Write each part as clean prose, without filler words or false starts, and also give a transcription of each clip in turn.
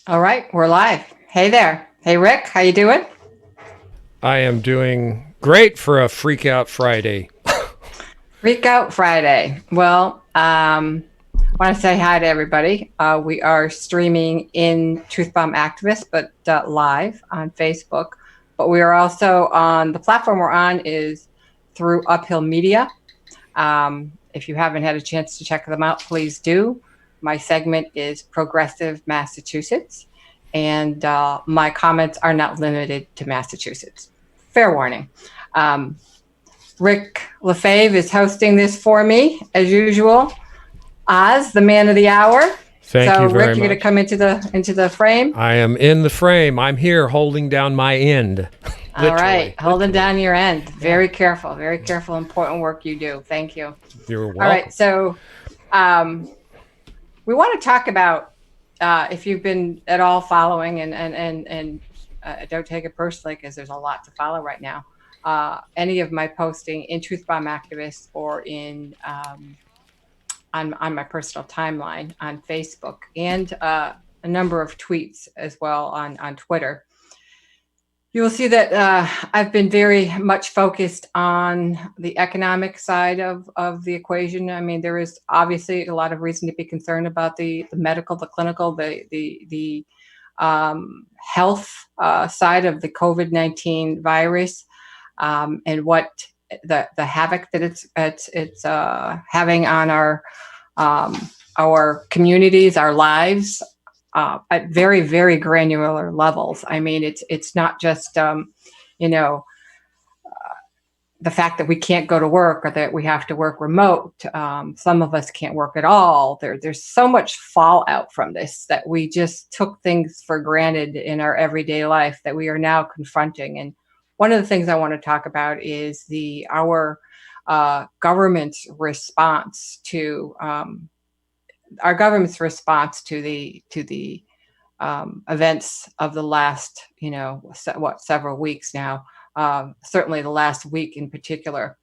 All right, we're live. Hey there. Hey Rick, how you doing? I am doing great for a Freak Out Friday. Freak Out Friday. Well, I want to say hi to everybody. We are streaming in Truth Bomb Activist, but live on Facebook. But we are also on the platform we're on is through Uphill Media. If you haven't had a chance to check them out, please do. My segment is Progressive Massachusetts, and my comments are not limited to Massachusetts. Fair warning. Um, Rick LaFave is hosting this for me, as usual. Oz, the man of the hour. Thank So, you very Rick, you're going to much. come into the frame. I am in the frame. I'm here holding down my end. All right, Literally. holding Literally. down your end. Yeah. Very careful, very careful, important work you do. Thank you. You're All right, welcome. so um, we want to talk about if you've been at all following, and don't take it personally because there's a lot to follow right now. Any of my posting in Truth Bomb Activists or in on my personal timeline on Facebook and a number of tweets as well on Twitter. You will see that I've been very much focused on the economic side of the equation. I mean, there is obviously a lot of reason to be concerned about the medical, the clinical, the health side of the COVID-19 virus, and what the havoc that it's having on our communities, our lives, at very, very granular levels. I mean, it's not just you know the fact that we can't go to work or that we have to work remote. Some of us can't work at all. There's so much fallout from this that we just took things for granted in our everyday life that we are now confronting. And one of the things I want to talk about is our government's response to the events of the last, several weeks now. Certainly the last week in particular,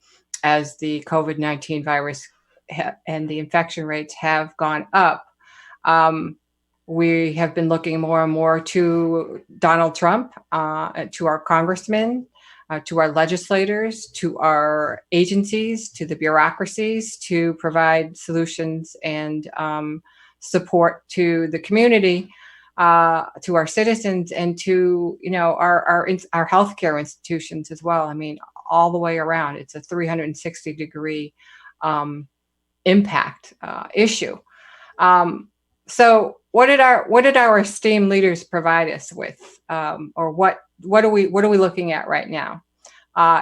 as the COVID-19 virus and the infection rates have gone up. Um, we have been looking more and more to Donald Trump, to our congressmen, to our legislators, to our agencies, to the bureaucracies to provide solutions and support to the community, to our citizens, and to our healthcare institutions as well. I mean, all the way around, it's a 360-degree impact issue. Um, so, what did our esteemed leaders provide us with, or what are we looking at right now?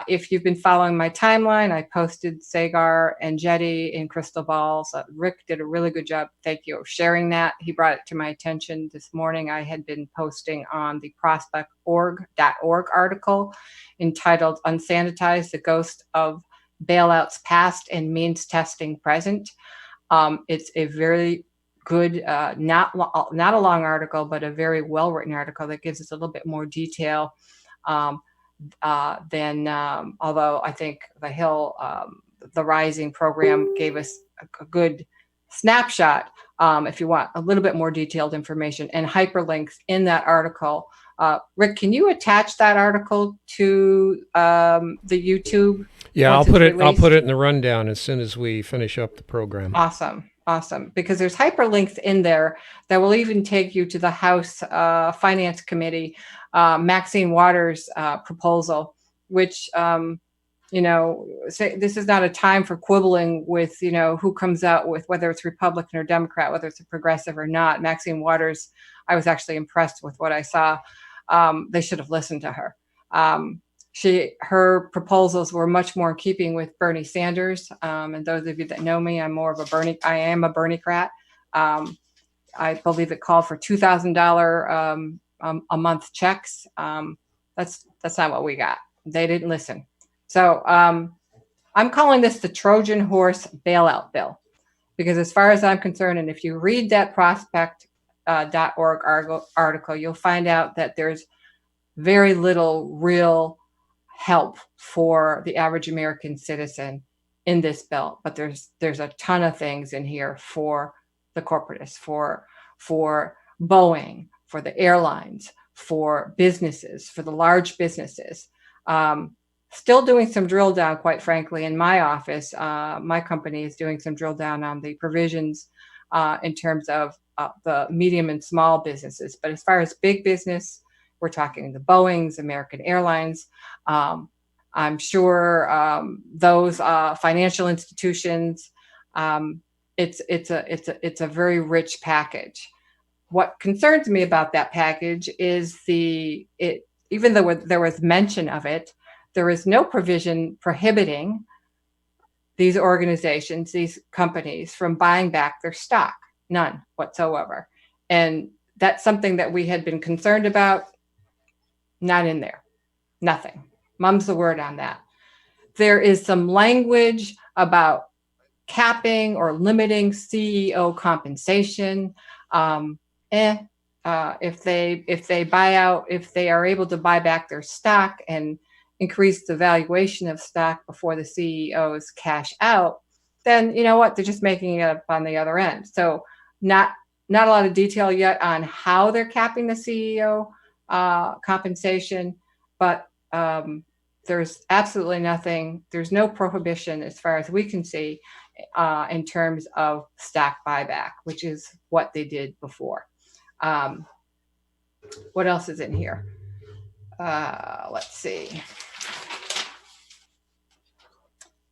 If you've been following my timeline, I posted Sagar and Jetty in crystal balls. Rick did a really good job. Thank you for sharing that. He brought it to my attention this morning. I had been posting on the prospectorg.org article entitled Unsanitized, the Ghost of Bailouts Past and Means Testing Present. It's a very good, not a long article, but a very well written article that gives us a little bit more detail. Than although I think the Rising program gave us a good snapshot. If you want a little bit more detailed information and hyperlinks in that article, Rick, can you attach that article to the YouTube Yeah, I'll once put it's it. I'll put released? it in the rundown as soon as we finish up the program. Awesome. Awesome. Because there's hyperlinks in there that will even take you to the House Finance Committee, Maxine Waters' proposal, which, say this is not a time for quibbling with, who comes out with, whether it's Republican or Democrat, whether it's a progressive or not. Maxine Waters, I was actually impressed with what I saw. They should have listened to her. Um, her proposals were much more in keeping with Bernie Sanders. And those of you that know me, I am a Bernie-crat. I believe it called for $2,000 a month checks. That's not what we got. They didn't listen. So I'm calling this the Trojan horse bailout bill, because as far as I'm concerned, and if you read that prospect.org article, you'll find out that there's very little real help for the average American citizen in this bill. But there's a ton of things in here for the corporatists, for Boeing, for the airlines, for businesses, for the large businesses. Still doing some drill down, quite frankly, in my office. My company is doing some drill down on the provisions in terms of the medium and small businesses. But as far as big business, we're talking the Boeings, American Airlines. I'm sure those financial institutions. It's a very rich package. What concerns me about that package is even though there was mention of it, there is no provision prohibiting these organizations, these companies, from buying back their stock. None whatsoever. And that's something that we had been concerned about. Not in there. Nothing. Mum's the word on that. There is some language about capping or limiting CEO compensation. If they are able to buy back their stock and increase the valuation of stock before the CEOs cash out, then you know what? They're just making it up on the other end. So not a lot of detail yet on how they're capping the CEO compensation, but there's absolutely nothing. There's no prohibition as far as we can see in terms of stock buyback, which is what they did before. What else is in here? Let's see.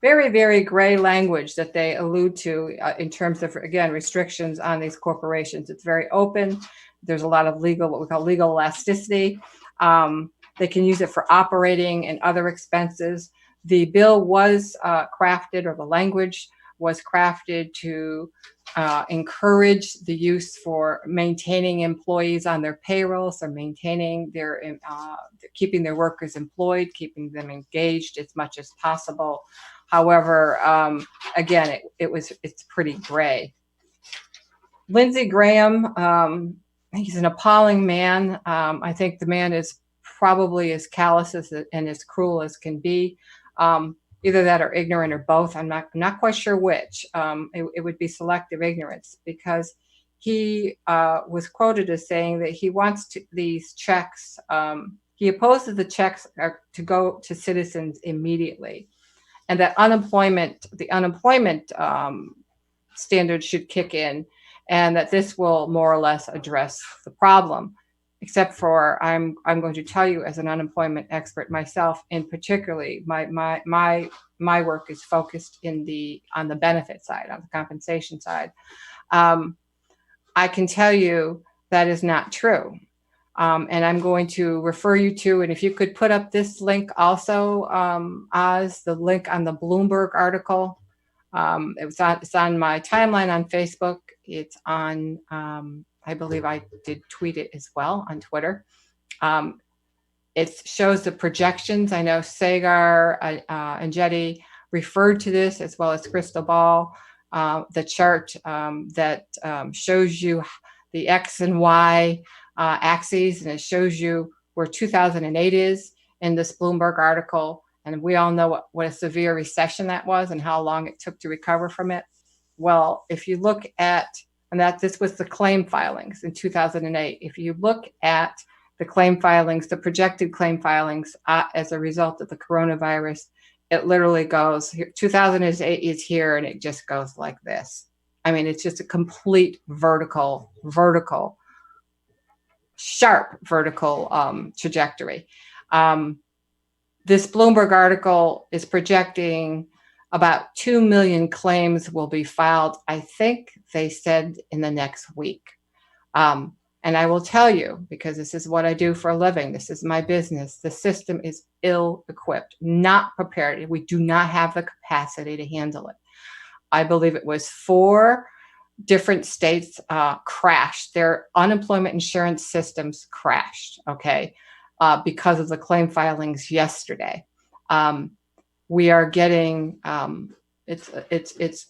Very, very gray language that they allude to in terms of, again, restrictions on these corporations. It's very open. There's a lot of what we call legal elasticity. They can use it for operating and other expenses. The bill was crafted, or the language was crafted to encourage the use for maintaining employees on their payrolls, or maintaining keeping their workers employed, keeping them engaged as much as possible. However, again, it's pretty gray. Lindsey Graham, he's an appalling man. I think the man is probably as callous and as cruel as can be. Either that or ignorant or both. I'm not quite sure which. It would be selective ignorance, because he was quoted as saying that he wants these checks. He opposes the checks to go to citizens immediately, and that the unemployment standard should kick in, and that this will more or less address the problem. Except for I'm going to tell you, as an unemployment expert myself, and particularly my work is focused on the benefit side, on the compensation side. I can tell you that is not true. And I'm going to refer you to, and if you could put up this link also, Oz, the link on the Bloomberg article. It's on my timeline on Facebook. It's on, I believe I did tweet it as well on Twitter. It shows the projections. I know Sagar and Jetty referred to this, as well as Crystal Ball, the chart that shows you the X and Y axes, and it shows you where 2008 is in this Bloomberg article. And we all know what a severe recession that was and how long it took to recover from it. Well, if you look at, and that this was the claim filings in 2008. If you look at the claim filings, the projected claim filings as a result of the coronavirus, it literally goes, 2008 is here, and it just goes like this. I mean, it's just a complete sharp vertical trajectory. This Bloomberg article is projecting about 2 million claims will be filed, I think they said, in the next week. And I will tell you, because this is what I do for a living, this is my business, the system is ill-equipped, not prepared. We do not have the capacity to handle it. I believe it was 4 different states crashed. Their unemployment insurance systems crashed, okay, because of the claim filings yesterday. We are getting, it's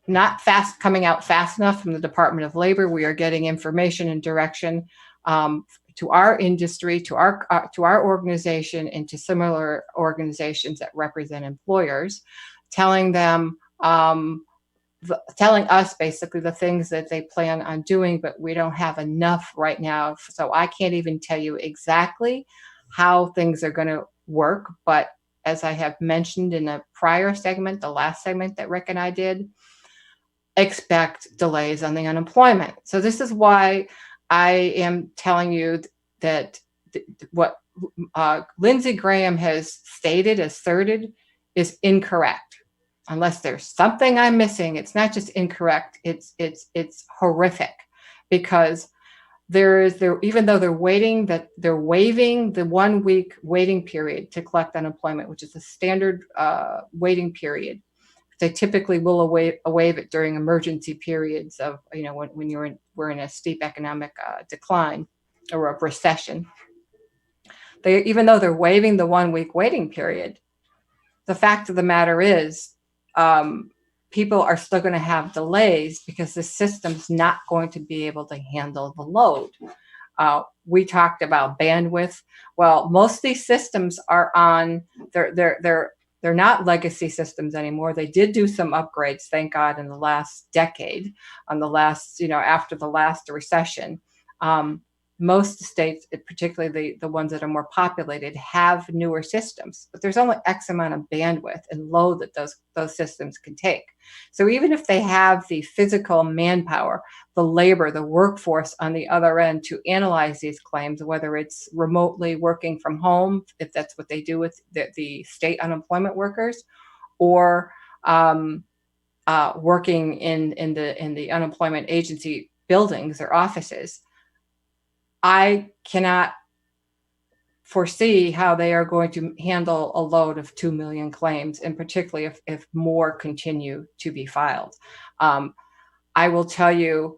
not coming out fast enough from the Department of Labor. We are getting information and direction to our industry, to our organization, and to similar organizations that represent employers, telling them telling us basically the things that they plan on doing, but we don't have enough right now. So I can't even tell you exactly how things are going to work. But as I have mentioned in a prior segment, the last segment that Rick and I did, expect delays on the unemployment. So this is why I am telling you that what Lindsey Graham has stated, asserted, is incorrect. Unless there's something I'm missing, it's not just incorrect. It's horrific, because even though they're waiving the 1 week waiting period to collect unemployment, which is a standard waiting period. They typically will waive it during emergency periods of, when we're in a steep economic decline or a recession. Even though they're waiving the 1 week waiting period, the fact of the matter is, people are still going to have delays because the system's not going to be able to handle the load. We talked about bandwidth. Well, most of these systems are on, they're not legacy systems anymore. They did do some upgrades, thank God, in the last decade, after the last recession. Most states, particularly the ones that are more populated, have newer systems, but there's only X amount of bandwidth and load that those systems can take. So even if they have the physical manpower, the labor, the workforce on the other end to analyze these claims, whether it's remotely working from home, if that's what they do with the state unemployment workers, or working in the unemployment agency buildings or offices, I cannot foresee how they are going to handle a load of 2 million claims, and particularly if more continue to be filed. I will tell you,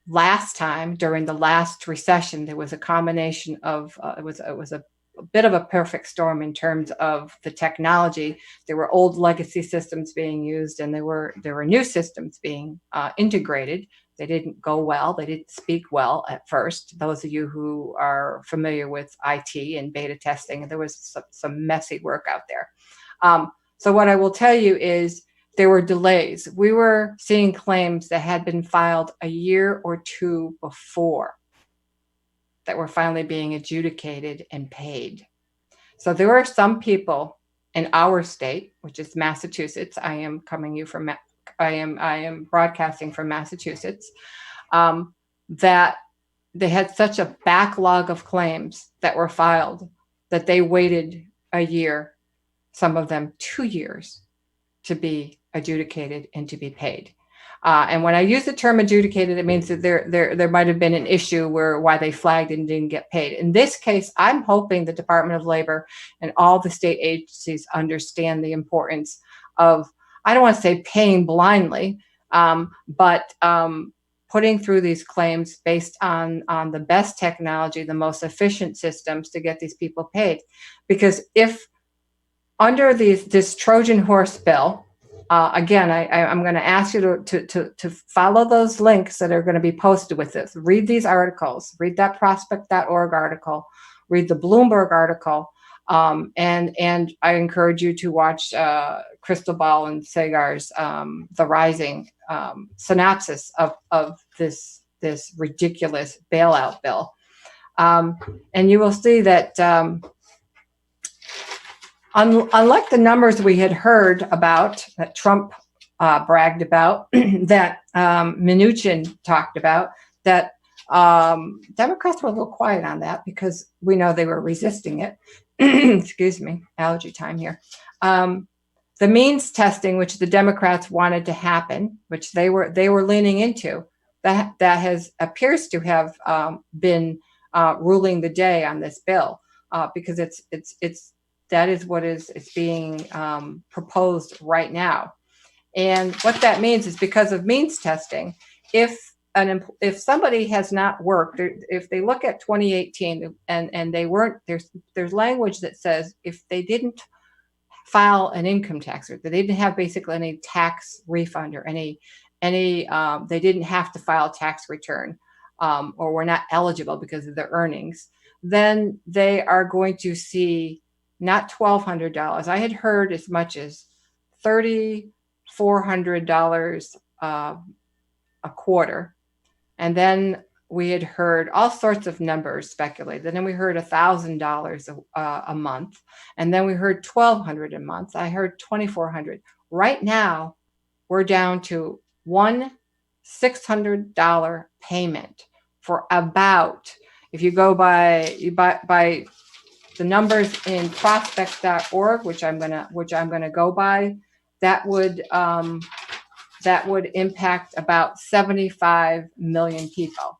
last time during the last recession, there was a combination of it was a bit of a perfect storm in terms of the technology. There were old legacy systems being used, and there were new systems being integrated. They didn't go well. They didn't speak well at first. Those of you who are familiar with IT and beta testing, there was some messy work out there. So what I will tell you is there were delays. We were seeing claims that had been filed a year or two before that were finally being adjudicated and paid. So there are some people in our state, which is Massachusetts. I am broadcasting from Massachusetts, that they had such a backlog of claims that were filed that they waited a year, some of them 2 years, to be adjudicated and to be paid. And when I use the term adjudicated, it means that there might have been an issue why they flagged and didn't get paid. In this case, I'm hoping the Department of Labor and all the state agencies understand the importance of, I don't want to say paying blindly, but putting through these claims based on the best technology, the most efficient systems to get these people paid. Because if under this Trojan horse bill, again, I'm going to ask you to follow those links that are going to be posted with this. Read these articles. Read that prospect.org article. Read the Bloomberg article. And I encourage you to watch Crystal Ball and Sagar's The Rising synopsis of this ridiculous bailout bill. And you will see that unlike the numbers we had heard about, that Trump bragged about, that Mnuchin talked about, that Democrats were a little quiet on that because we know they were resisting it. Excuse me, allergy time here. The means testing, which the Democrats wanted to happen, which they were leaning into, that appears to have been ruling the day on this bill, because that is what is being proposed right now. And what that means is, because of means testing, if somebody has not worked, if they look at 2018 and they weren't, there's language that says if they didn't file an income tax, or they didn't have basically any tax refund or any they didn't have to file a tax return, or were not eligible because of their earnings, then they are going to see not $1,200. I had heard as much as $3,000, $400 a quarter. And then we had heard all sorts of numbers speculated. And then we heard $1,000 a month. And then we heard $1,200 a month. I heard $2,400. Right now, we're down to one $600 payment for about, if you go by the numbers in prospect.org, which I'm gonna go by, that would impact about 75 million people.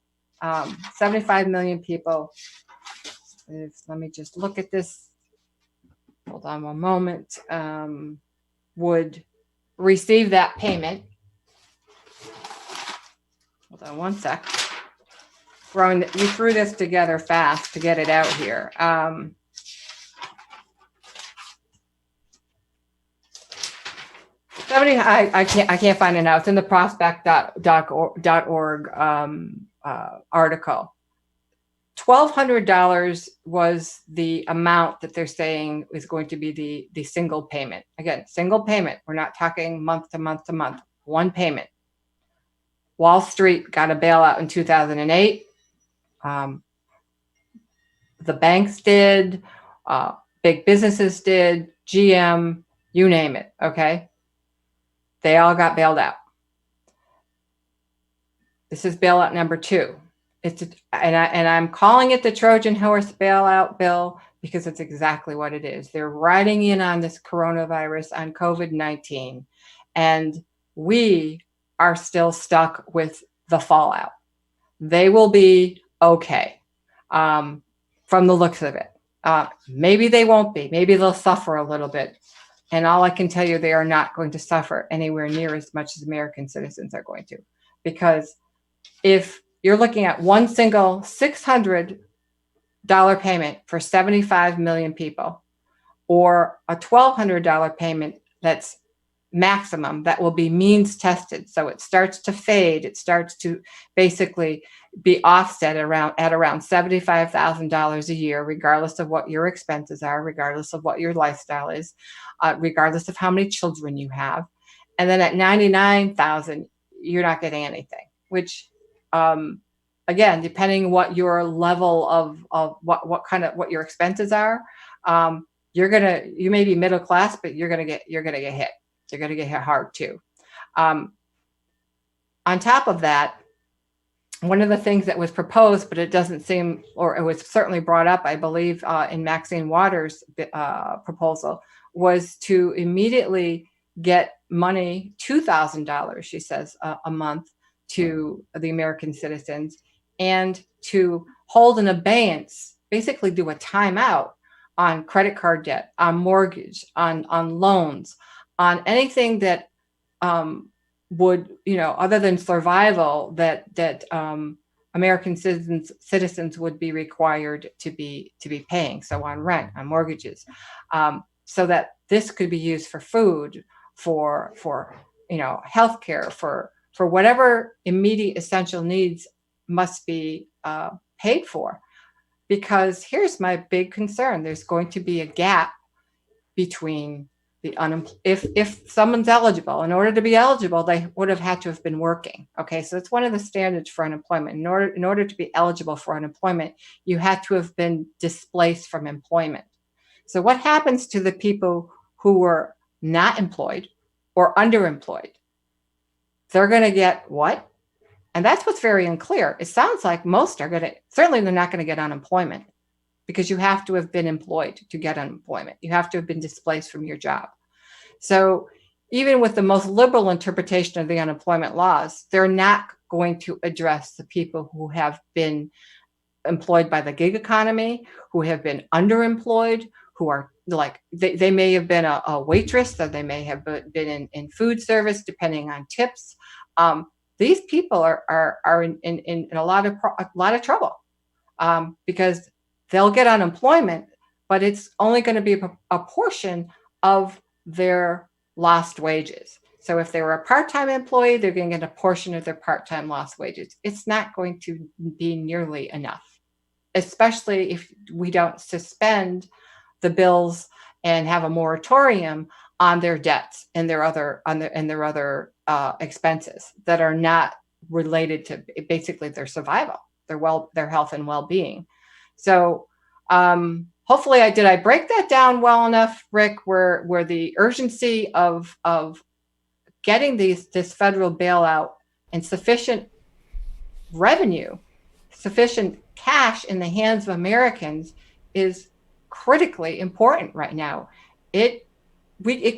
75 million people. Let me just look at this. Hold on one moment. Would receive that payment. Hold on one sec. You threw this together fast to get it out here. I can't find it now. It's in the prospect.org article. $1,200 was the amount that they're saying is going to be the single payment. Again, single payment. We're not talking month to month to month. One payment. Wall Street got a bailout in 2008. The banks did. Big businesses did. GM, you name it. Okay. They all got bailed out. This is bailout number 2. I'm calling it the Trojan horse bailout bill because it's exactly what it is. They're riding in on this coronavirus, on COVID-19, and we are still stuck with the fallout. They will be okay from the looks of it. Maybe they won't be. Maybe they'll suffer a little bit. And all I can tell you, they are not going to suffer anywhere near as much as American citizens are going to. Because if you're looking at one single $600 payment for 75 million people, or a $1,200 payment that's maximum, that will be means tested. So it starts to fade. It starts to basically be offset at around $75,000 a year, regardless of what your expenses are, regardless of what your lifestyle is, regardless of how many children you have. And then at $99,000, you're not getting anything, which, again, depending what your level of what your expenses are, you may be middle class, but you're gonna get hit. You're gonna get hit hard too. On top of that, one of the things that was proposed, but it doesn't seem, or it was certainly brought up, I believe, in Maxine Waters' proposal, was to immediately get money, $2,000, she says, a month to the American citizens, and to hold an abeyance, basically do a timeout on credit card debt, on mortgage, on loans, on anything that would, other than survival, that American citizens would be required to be paying. So on rent, on mortgages, so that this could be used for food, for healthcare, for whatever immediate essential needs must be paid for. Because here's my big concern: there's going to be a gap between the if someone's eligible. In order to be eligible, they would have had to have been working. Okay, so it's one of the standards for unemployment. In order to be eligible for unemployment, you had to have been displaced from employment. So what happens to the people who were not employed or underemployed? They're going to get what? And that's what's very unclear. It sounds like most are going to, certainly they're not going to get unemployment, because you have to have been employed to get unemployment. You have to have been displaced from your job. So even with the most liberal interpretation of the unemployment laws, they're not going to address the people who have been employed by the gig economy, who have been underemployed, who are like, they may have been a waitress, or they may have been in food service, depending on tips. These people are in a lot of trouble, because they'll get unemployment, but it's only going to be a portion of their lost wages. So if they were a part-time employee, they're going to get a portion of their part-time lost wages. It's not going to be nearly enough, especially if we don't suspend the bills and have a moratorium on their debts and their other expenses that are not related to basically their survival, their health and well-being. So hopefully I break that down well enough, Rick, where the urgency of getting this federal bailout and sufficient revenue, sufficient cash in the hands of Americans is critically important right now. It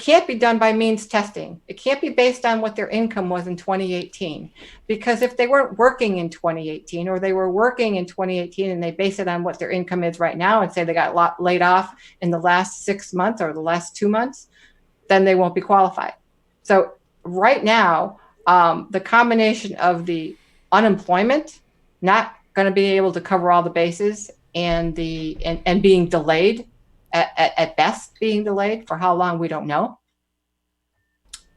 can't be done by means testing. It can't be based on what their income was in 2018, because if they weren't working in 2018, or they were working in 2018 and they base it on what their income is right now and say they got laid off in the last 6 months or the last 2 months, then they won't be qualified. So right now, the combination of the unemployment, not going to be able to cover all the bases, and being delayed, at best being delayed for how long we don't know,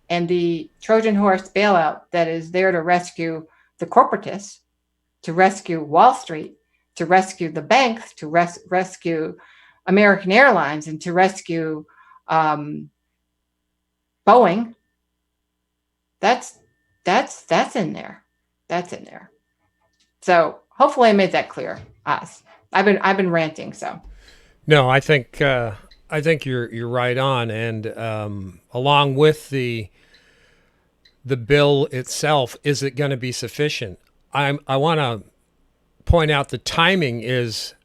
and the Trojan horse bailout that is there to rescue the corporatists, to rescue Wall Street, to rescue the banks, to rescue American Airlines, and to rescue Boeing. That's in there. That's in there. So hopefully I made that clear. Oz. I've been ranting. So no, I think you're right on, and along with the bill itself, is it going to be sufficient? I want to point out the timing is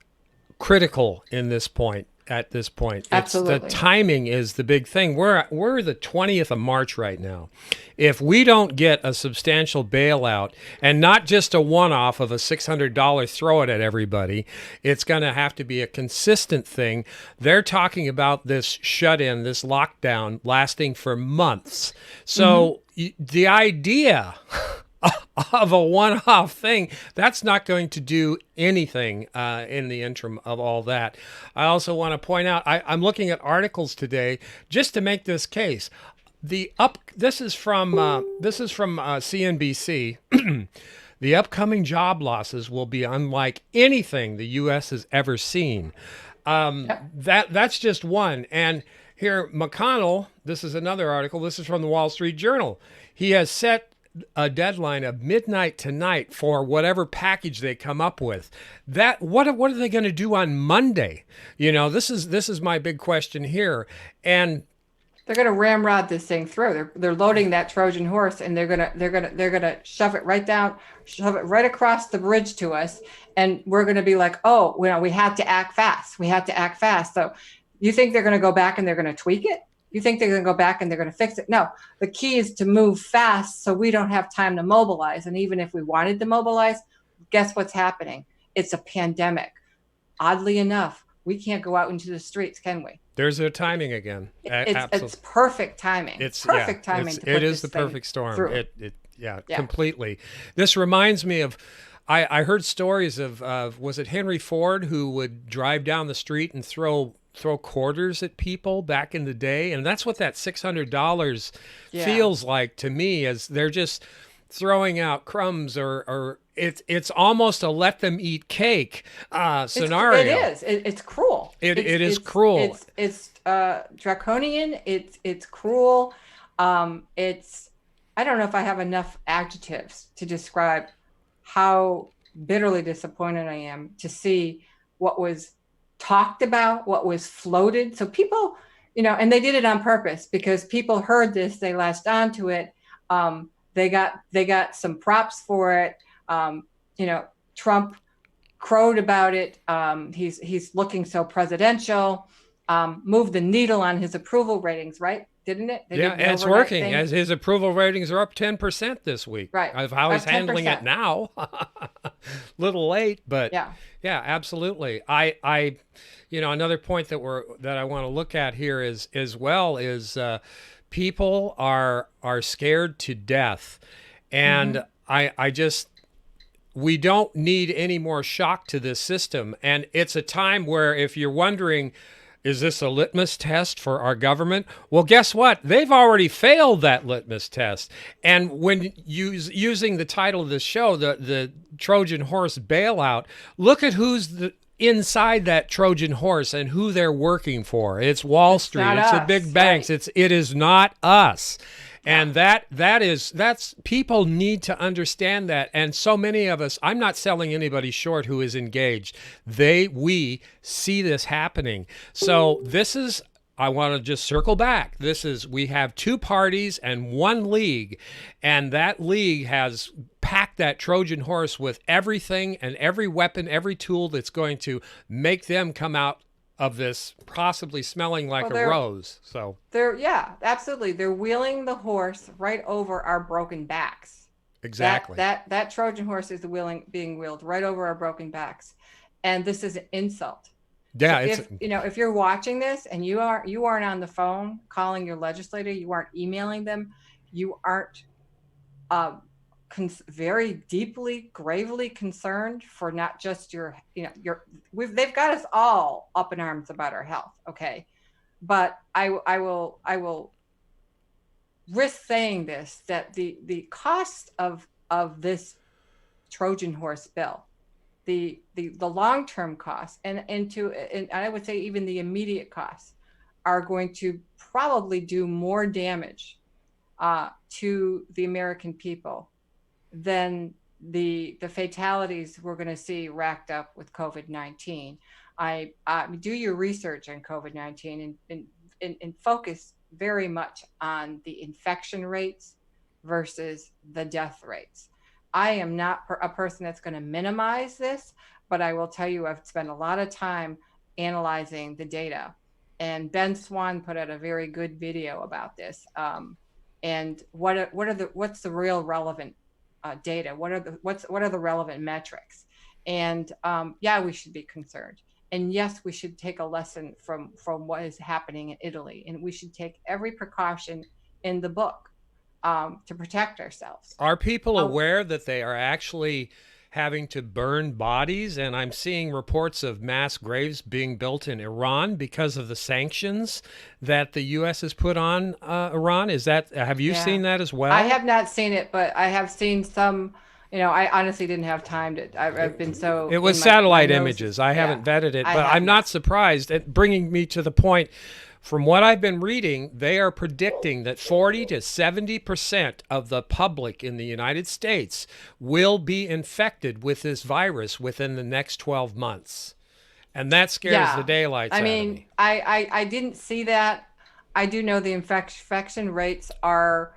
critical in this point. At this point, absolutely, the timing is the big thing. We're the 20th of March right now. If we don't get a substantial bailout, and not just a one-off of a $600 throw it at everybody, it's going to have to be a consistent thing. They're talking about this shut-in, this lockdown lasting for months. So the idea of a one-off thing, that's not going to do anything in the interim of all that. I also want to point out, I'm looking at articles today just to make this case. This is from CNBC. The upcoming job losses will be unlike anything the U.S. has ever seen. That's just one. And here, McConnell, this is another article. This is from the Wall Street Journal. He has set a deadline of midnight tonight for whatever package they come up with. What are they going to do on Monday? This is my big question here. And they're going to ramrod this thing through. They're loading that Trojan horse, and they're going to shove it right across the bridge to us, and we're going to be like, oh, we had to act fast. So you think they're going to go back and they're going to tweak it? You think they're going to go back and they're going to fix it? No, the key is to move fast so we don't have time to mobilize. And even if we wanted to mobilize, guess what's happening? It's a pandemic. Oddly enough, we can't go out into the streets, can we? There's their timing again. It's perfect timing. It's perfect timing. It is the perfect storm. Completely. This reminds me of, I heard stories of was it Henry Ford who would drive down the street and throw quarters at people back in the day, and that's what that $600 feels like to me, as they're just throwing out crumbs, or it's almost a let them eat cake scenario. It is. It's cruel. It is cruel. It's draconian. It's cruel. It's, I don't know if I have enough adjectives to describe how bitterly disappointed I am to see what was talked about, what was floated. So people, and they did it on purpose because people heard this, they latched onto it. They got some props for it. Trump crowed about it. He's looking so presidential. Moved the needle on his approval ratings, right? Didn't it? And it's working. As his approval ratings are up 10% this week. Right. Of how he's handling it now. Little late, but yeah, absolutely. I another point that I want to look at here is people are scared to death, and we don't need any more shock to this system. And it's a time where, if you're wondering, is this a litmus test for our government? Well, guess what? They've already failed that litmus test. And when using the title of this show, the Trojan horse bailout, look at who's inside that Trojan horse and who they're working for. It's Wall It's Street. not It's the big us, banks. right? It is not us. No. And that's people need to understand that. And so many of us, I'm not selling anybody short who is engaged. We see this happening. So this is, I want to just circle back. We have two parties and one league, and that league has packed that Trojan horse with everything and every weapon, every tool that's going to make them come out of this possibly smelling like Well, a rose. So yeah, absolutely. They're wheeling the horse right over our broken backs. exactly. That Trojan horse is being wheeled right over our broken backs, and this is an insult. So Yeah, it's if you're watching this and you aren't on the phone calling your legislator, you aren't emailing them, you aren't very deeply, gravely concerned for not just they've got us all up in arms about our health, okay? But I will risk saying this, that the cost of this Trojan horse bill, the long-term costs, and I would say even the immediate costs, are going to probably do more damage to the American people than the fatalities we're going to see racked up with COVID-19. I do your research on COVID-19 and focus very much on the infection rates versus the death rates. I am not a person that's going to minimize this, but I will tell you I've spent a lot of time analyzing the data. And Ben Swan put out a very good video about this. And what's the real relevant data? What are the relevant metrics? And yeah, we should be concerned. And yes, we should take a lesson from what is happening in Italy, and we should take every precaution in the book to protect ourselves. Are people aware that they are actually having to burn bodies? And I'm seeing reports of mass graves being built in Iran because of the sanctions that the U.S. has put on Iran. Have you seen that as well? I have not seen it, but I have seen some. I honestly didn't have time to. I've been so. It was satellite images. I haven't vetted it, but I'm not surprised. At bringing me to the point, from what I've been reading, they are predicting that 40 to 70% of the public in the United States will be infected with this virus within the next 12 months. And that scares the daylights out of me. I didn't see that. I do know the infection rates are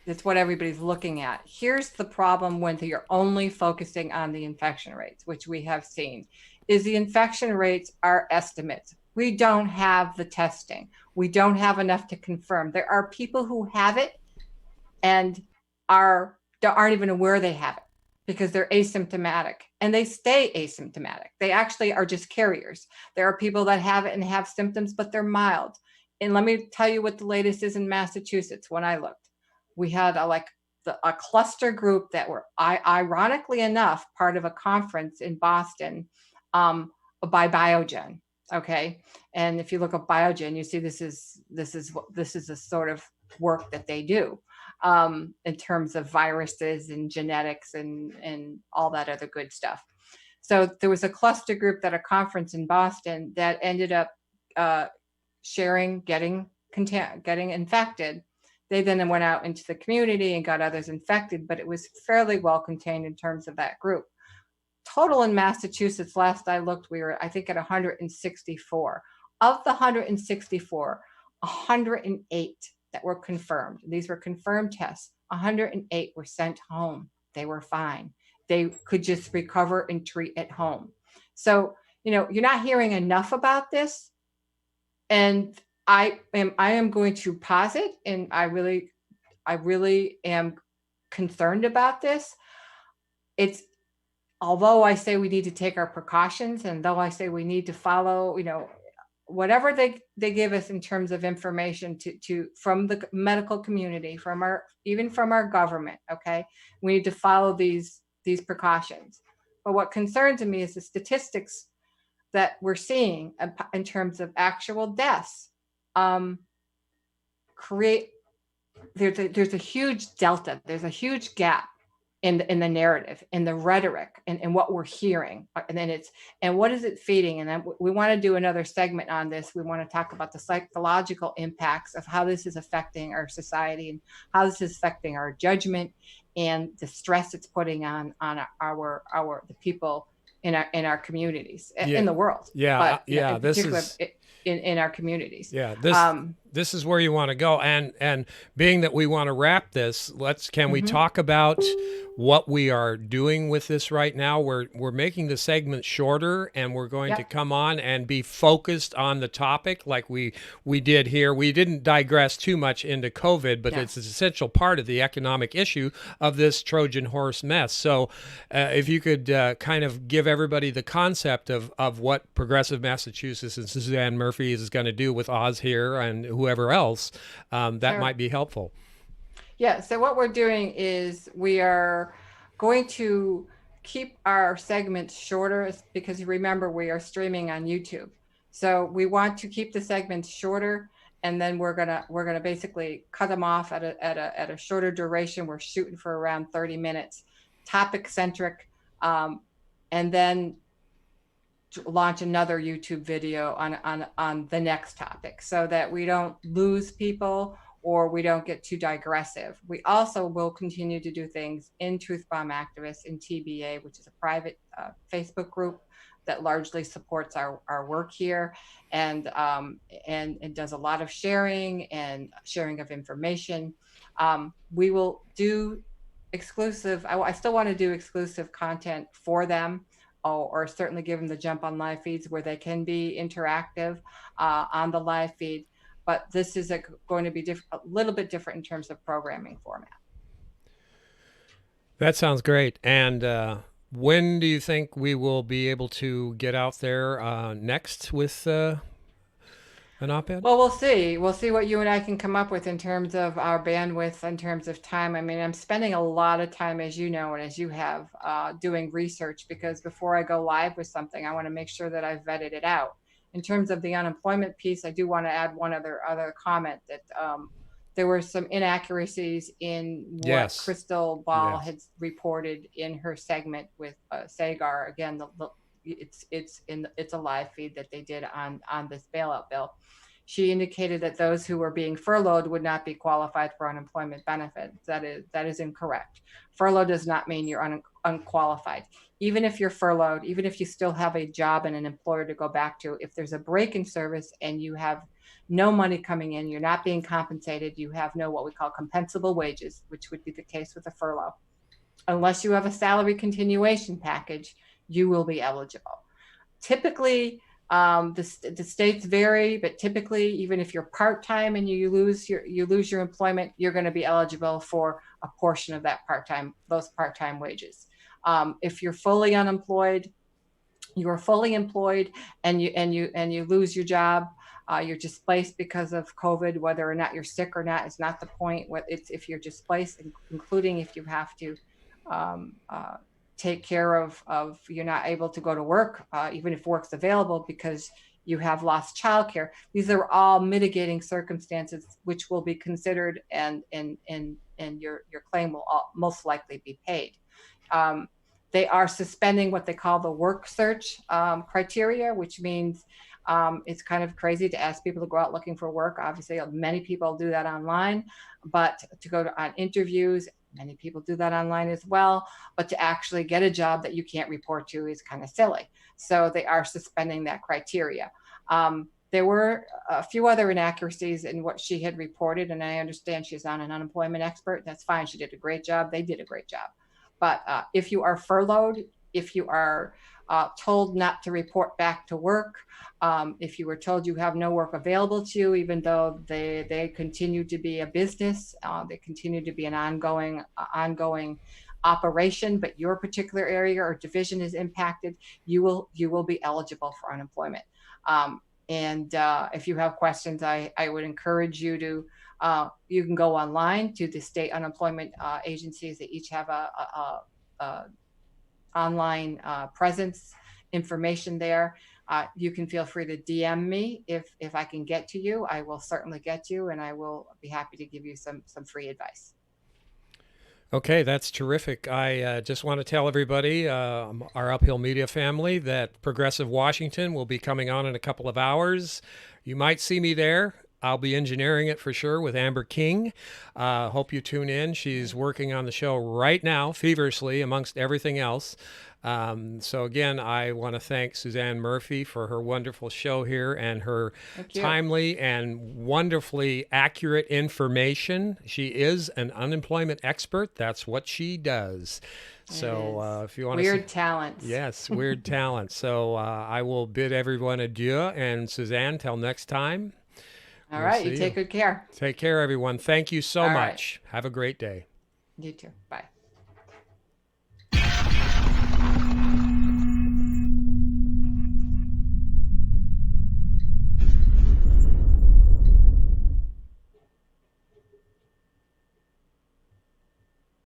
it's what everybody's looking at. Here's the problem when you're only focusing on the infection rates, which we have seen, is the infection rates are estimates. We don't have the testing. We don't have enough to confirm. There are people who have it and aren't even aware they have it because they're asymptomatic, and they stay asymptomatic. They actually are just carriers. There are people that have it and have symptoms, but they're mild. And let me tell you what the latest is in Massachusetts. When I looked, we had a cluster group that were, ironically enough, part of a conference in Boston by Biogen. Okay, and if you look up Biogen, you see this is the sort of work that they do in terms of viruses and genetics and all that other good stuff. So there was a cluster group at a conference in Boston that ended up getting infected. They then went out into the community and got others infected, but it was fairly well contained in terms of that group. Total in Massachusetts, last I looked, we were, I think, at 164. Of the 164, 108 that were confirmed. These were confirmed tests. 108 were sent home. They were fine. They could just recover and treat at home. So, you're not hearing enough about this. And I am going to posit, and I really am concerned about this. Although I say we need to take our precautions, and though I say we need to follow, whatever they give us in terms of information to from the medical community, even from our government, okay, we need to follow these precautions. But what concerns me is the statistics that we're seeing in terms of actual deaths. There's a huge delta. There's a huge gap in the narrative, in the rhetoric, and what we're hearing, and then and what is it feeding? And then we want to do another segment on this. We want to talk about the psychological impacts of how this is affecting our society, and how this is affecting our judgment, and the stress it's putting on our the people in our communities, Yeah. in the world, Yeah. but Yeah. in This particular is, in our communities. yeah, Um, this is where you want to go. And being that we want to wrap this, can we mhm. talk about what we are doing with this right now? We're making the segment shorter, and we're going to Yep. come on and be focused on the topic like we did here. We didn't digress too much into COVID, but No. it's an essential part of the economic issue of this Trojan horse mess. So if you could kind of give everybody the concept of what Progressive Massachusetts and Suzanne Murphy is going to do with Oz here and whoever else, that Sure. might be helpful. Yeah, so what we're doing is we are going to keep our segments shorter, because remember, we are streaming on YouTube. So we want to keep the segments shorter, and then we're gonna basically cut them off at a shorter duration. We're shooting for around 30 minutes, topic centric, and then launch another YouTube video on the next topic, so that we don't lose people or we don't get too digressive. We also will continue to do things in Truth Bomb Activists, in TBA, which is a private Facebook group that largely supports our work here, and does a lot of sharing of information. We will do exclusive. I still want to do exclusive content for them, or certainly give them the jump on live feeds where they can be interactive on the live feed. But this is going to be a little bit different in terms of programming format. That sounds great. And when do you think we will be able to get out there next with an op-ed? Well, we'll see. We'll see what you and I can come up with in terms of our bandwidth, in terms of time. I mean, I'm spending a lot of time, as you know, and as you have, doing research, because before I go live with something, I want to make sure that I've vetted it out. In terms of the unemployment piece, I do want to add one other comment, that there were some inaccuracies in what Yes. Crystal Ball Yes. had reported in her segment with Sagar. Again, it's a live feed that they did on this bailout bill. She indicated that those who were being furloughed would not be qualified for unemployment benefits. That is incorrect. Furlough does not mean you're unqualified. Even if you're furloughed, even if you still have a job and an employer to go back to, if there's a break in service and you have no money coming in, you're not being compensated, you have no what we call compensable wages, which would be the case with a furlough. Unless you have a salary continuation package, you will be eligible. Typically, the states vary, but typically, even if you're part-time and you lose your employment, you're going to be eligible for a portion of those part-time wages. If you're fully unemployed, you are fully employed, and you lose your job, you're displaced because of COVID. Whether or not you're sick or not is not the point. It's if you're displaced, including if you have to take care of you're not able to go to work, even if work's available, because you have lost childcare. These are all mitigating circumstances which will be considered, and your claim will most likely be paid. They are suspending what they call the work search criteria, which means it's kind of crazy to ask people to go out looking for work. Obviously, many people do that online, but to go on interviews, many people do that online as well. But to actually get a job that you can't report to is kind of silly. So they are suspending that criteria. There were a few other inaccuracies in what she had reported, and I understand she's not an unemployment expert. That's fine. She did a great job. They did a great job. But if you are furloughed, if you are told not to report back to work, if you were told you have no work available to you, even though they continue to be a business, they continue to be an ongoing operation, but your particular area or division is impacted, you will be eligible for unemployment. And if you have questions, I would encourage you to you can go online to the state unemployment agencies. They each have a online presence information there. You can feel free to DM me if I can get to you. I will certainly get you, and I will be happy to give you some free advice. Okay, that's terrific. I just want to tell everybody, our Uphill Media family, that Progressive Washington will be coming on in a couple of hours. You might see me there. I'll be engineering it for sure with Amber King. Hope you tune in. She's working on the show right now, feverishly, amongst everything else. So again, I want to thank Suzanne Murphy for her wonderful show here and her Thank you. timely and wonderfully accurate information. She is an unemployment expert. That's what she does. So if you want to weird talents. yes, weird talent. So I will bid everyone adieu. And Suzanne, till next time. All We'll right. see You take you. good care. Take care, everyone. Thank you so All right. much. Have a great day. You too. Bye.